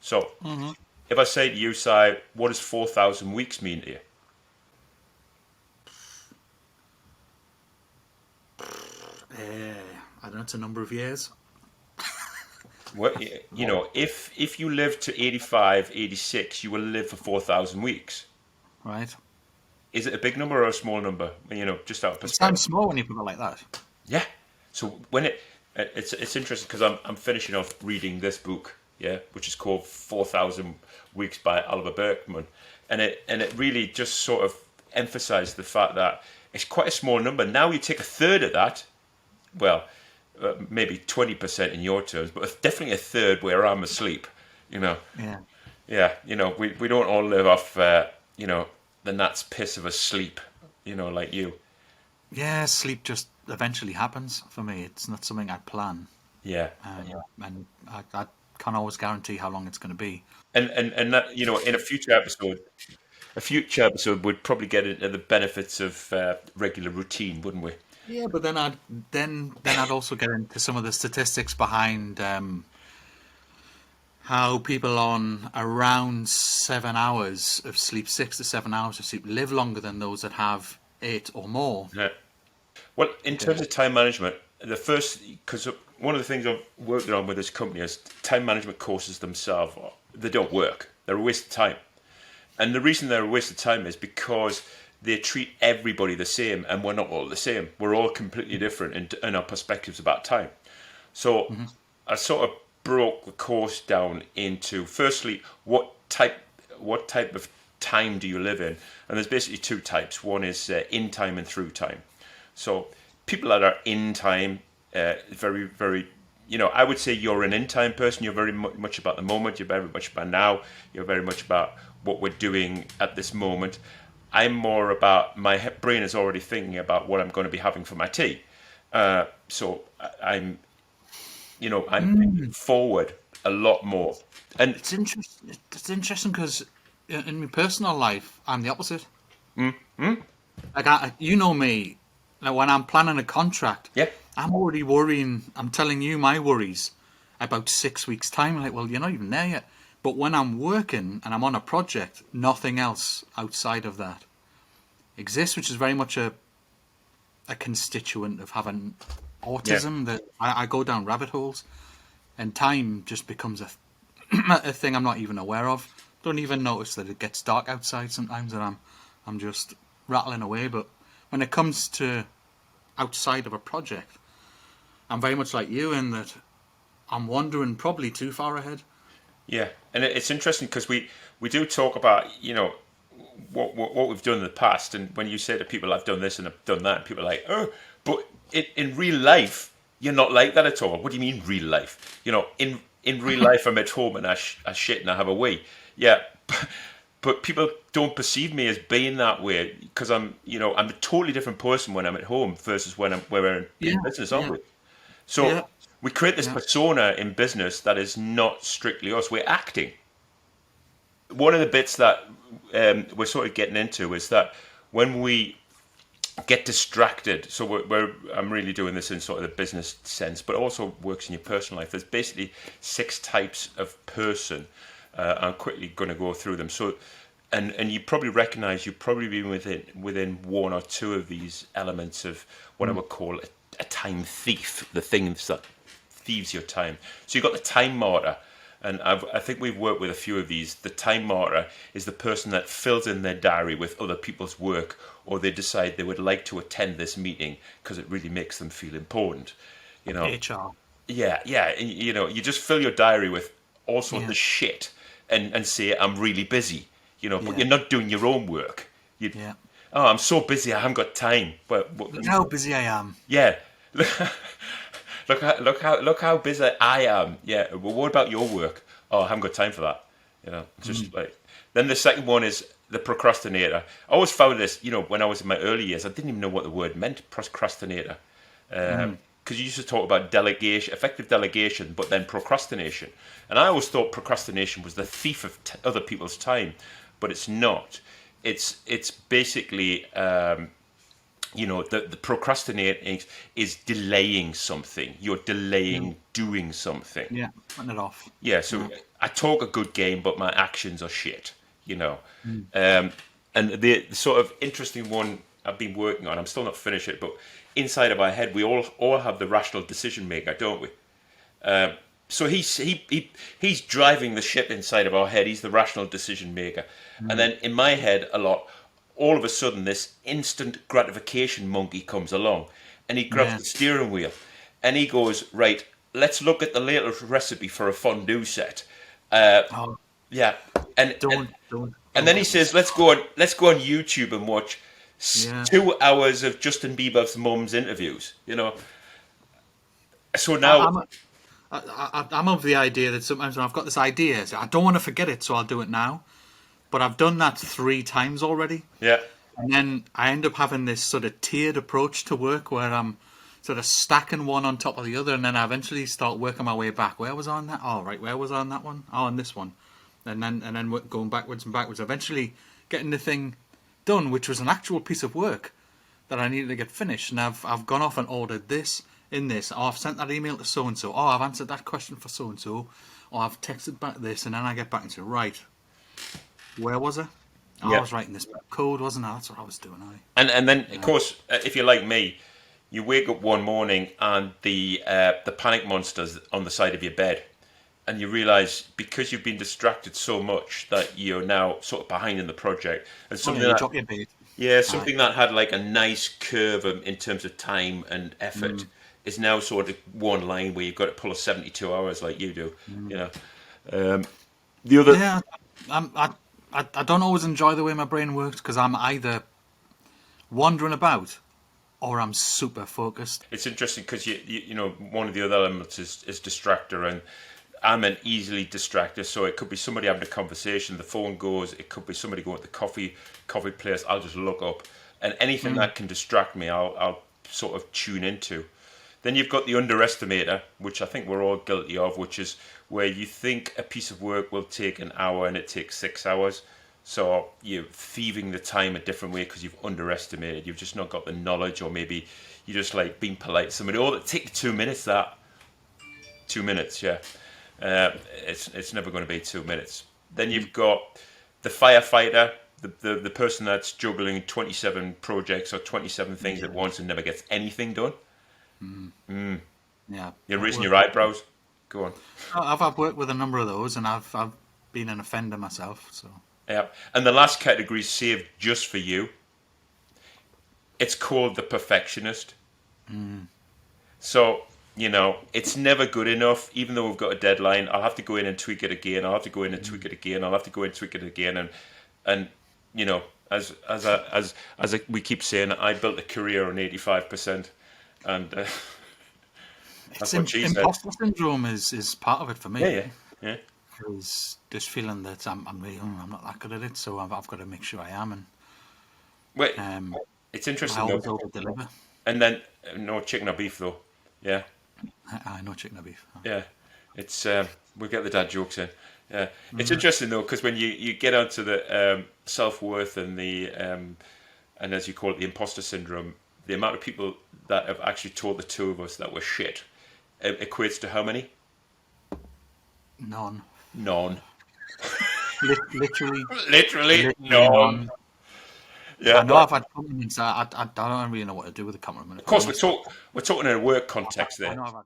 So if I say to you, Si, what does 4,000 weeks mean to you? I don't know, it's a number of years, Well, if you live to 85, 86, you will live for 4,000 weeks. right? Is it a big number or a small number? Just out of It sounds perspective. small when you put it like that. Yeah. So when it's interesting because I'm finishing off reading this book, yeah, which is called 4,000 Weeks by Oliver Berkman, and it really just sort of emphasized the fact that it's quite a small number. Now you take a third of that, well, maybe 20% in your terms, but definitely a third where I'm asleep. You know, Yeah. yeah, we don't all live off the gnat's piss of a sleep, like you. Yeah, sleep just eventually happens for me. It's not something I plan. Yeah. And I can't always guarantee how long it's going to be. And that in a future episode we'd probably get into the benefits of regular routine, wouldn't we? Yeah, but then I'd also get into some of the statistics behind how people on around 7 hours of sleep, 6 to 7 hours of sleep, live longer than those that have eight or more. Yeah. Well, in Okay. terms of time management, because one of the things I'm working on with this company is time management courses themselves. They don't work. They're a waste of time. And the reason they're a waste of time is because they treat everybody the same, and we're not all the same. We're all completely different in our perspectives about time. So Hmm. I sort of broke the course down into firstly what type of time do you live in, and there's basically two types. One is in time and through time. So people that are in time, very very, I would say you're an in time person. You're very much about the moment. You're very much about now. You're very much about what we're doing at this moment. I'm more about my brain is already thinking about what I'm going to be having for my tea. So I'm thinking forward a lot more. And It's interesting. It's interesting because in my personal life, I'm the opposite. Like you know me, like when I'm planning a contract, yeah, I'm already worrying. I'm telling you my worries about 6 weeks time. Like, well, you're not even there yet. But when I'm working and I'm on a project, nothing else outside of that exists, which is very much a constituent of having yeah, autism. That I go down rabbit holes, and time just becomes a thing I'm not even aware of. Don't even notice that it gets dark outside sometimes, and I'm just rattling away. But when it comes to outside of a project, I'm very much like you in that I'm wandering probably too far ahead. yeah. And it's interesting because we do talk about what we've done in the past, and when you say to people, "I've done this and I've done that," and people are like, "Oh," but in real life, you're not like that at all. What do you mean real life? In real life, I'm at home and I shit and I have a wee. Yeah, but people don't perceive me as being that way because I'm a totally different person when I'm at home versus when we're in Yeah, business, aren't yeah, we? yeah, So we create this yeah. persona in business that is not strictly us. We're acting. One of the bits that we're sort of getting into is that when we get distracted, so I'm really doing this in sort of the business sense, but also works in your personal life. There's basically six types of person. I'm quickly going to go through them. So, and you probably recognise you've probably been within one or two of these elements of what I Mm. would call a time thief. The things that thieves your time. So you've got the time martyr, and I think we've worked with a few of these. The time martyr is the person that fills in their diary with other people's work, or they decide they would like to attend this meeting because it really makes them feel important. You know, HR. yeah, yeah. You just fill your diary with all sorts Yeah, of shit and say I'm really busy. But yeah, you're not doing your own work. You, yeah. oh, I'm so busy, I haven't got time. But Look how busy I am. yeah. Look how busy I am. Yeah. Well, what about your work? Oh, I haven't got time for that. It's Mm. just like. Then the second one is the procrastinator. I always found this. When I was in my early years, I didn't even know what the word meant. Procrastinator. Mm. Because you used to talk about delegation, effective delegation, but then procrastination. And I always thought procrastination was the thief of other people's time, but it's not. It's basically the procrastinating is delaying something. You're Mm. delaying doing something. Yeah, putting it off. Yeah, so Yeah. I talk a good game, but my actions are shit. You know, Mm. and the sort of interesting one I've been working on. I'm still not finished it, but inside of our head, we all have the rational decision maker, don't we? So he's driving the ship inside of our head. He's the rational decision maker, and Mm. then in my head, all of a sudden, this instant gratification monkey comes along, and he grabs Yeah. the steering wheel, and he goes, right, let's look at the latest recipe for a fondue set. Oh, Yeah, and and and don't then he get me says, started. let's go on YouTube and watch Yeah. 2 hours of Justin Bieber's mum's interviews. So I, now, I'm I'm of the idea that sometimes when I've got this idea, I don't want to forget it, so I'll do it now. But I've done that 3 times already, yeah, and then I end up having this sort of tiered approach to work where I'm sort of stacking one on top of the other, and then I eventually start working my way back. Where was I on that? Oh, right, where was I on that one? Oh, on this one, and then going backwards and backwards. Eventually, getting the thing done, which was an actual piece of work that I needed to get finished, and I've gone off and ordered this in this. Oh, I've sent that email to so and so. Oh, I've answered that question for so and so. Or I've texted back this, and then I get back and say, right, where was I? Oh, I yeah. was writing this code, wasn't I? That's what I was doing. And then of course, if you're like me, you wake up one morning and the panic monster's on the side of your bed, and you realise because you've been distracted so much that you're now sort of behind in the project, and Oh yeah, something you that drop your bait. yeah, Aye. something that had like a nice curve in terms of time and effort Mm. is now sort of one line where you've got to pull a 72 hours like you do. You Mm. know, the other. Yeah, I'm, I don't always enjoy the way my brain works because I'm either wandering about or I'm super focused. It's interesting because one of the other elements is distractor, and I'm an easily distractor. So it could be somebody having a conversation, the phone goes. It could be somebody going to the coffee place. I'll just look up, and anything Mm. that can distract me, I'll sort of tune into. Then you've got the underestimator, which I think we're all guilty of, which is where you think a piece of work will take an hour and it takes 6 hours. So you're thieving the time a different way because you've underestimated. You've just not got the knowledge, or maybe you just like being polite to somebody. Oh, it take 2 minutes. That 2 minutes, yeah. It's never going to be 2 minutes. Then Mm. you've got the firefighter, the person that's juggling 27 projects or 27 things at Yeah. once and never gets anything done. Mm. Mm. Yeah. You're At raising work. your eyebrows. Go on. I've worked with a number of those, and I've been an offender myself. So Yeah. And the last category is saved just for you. It's called the perfectionist. mm. So, it's never good enough, even though we've got a deadline. I'll have to go in and tweak it again. I'll have to go in and tweak it again. I'll have to go in and tweak it again. And you know, we keep saying, I built a career on 85%. And It's that's what she said. imposter syndrome is part of it for Yeah, me. yeah, yeah. Is this feeling that I'm really I'm not that good at it, so I've got to make sure I am, Wait, and it's I interesting though. always over deliver. And then, no chicken or beef though. Yeah, I know chicken or beef. yeah. It's we get the dad jokes in. Yeah, it's Mm. interesting though because when you get onto the self worth and the and as you call it the imposter syndrome, the amount of people that have actually told the two of us that we're shit equates to how many? None. None. Literally, Literally literally none. none. I Yeah. know I've had compliments. I don't really know what to do with a compliment. Of If I'm course, honest. we're talking in a work I context there. know I've had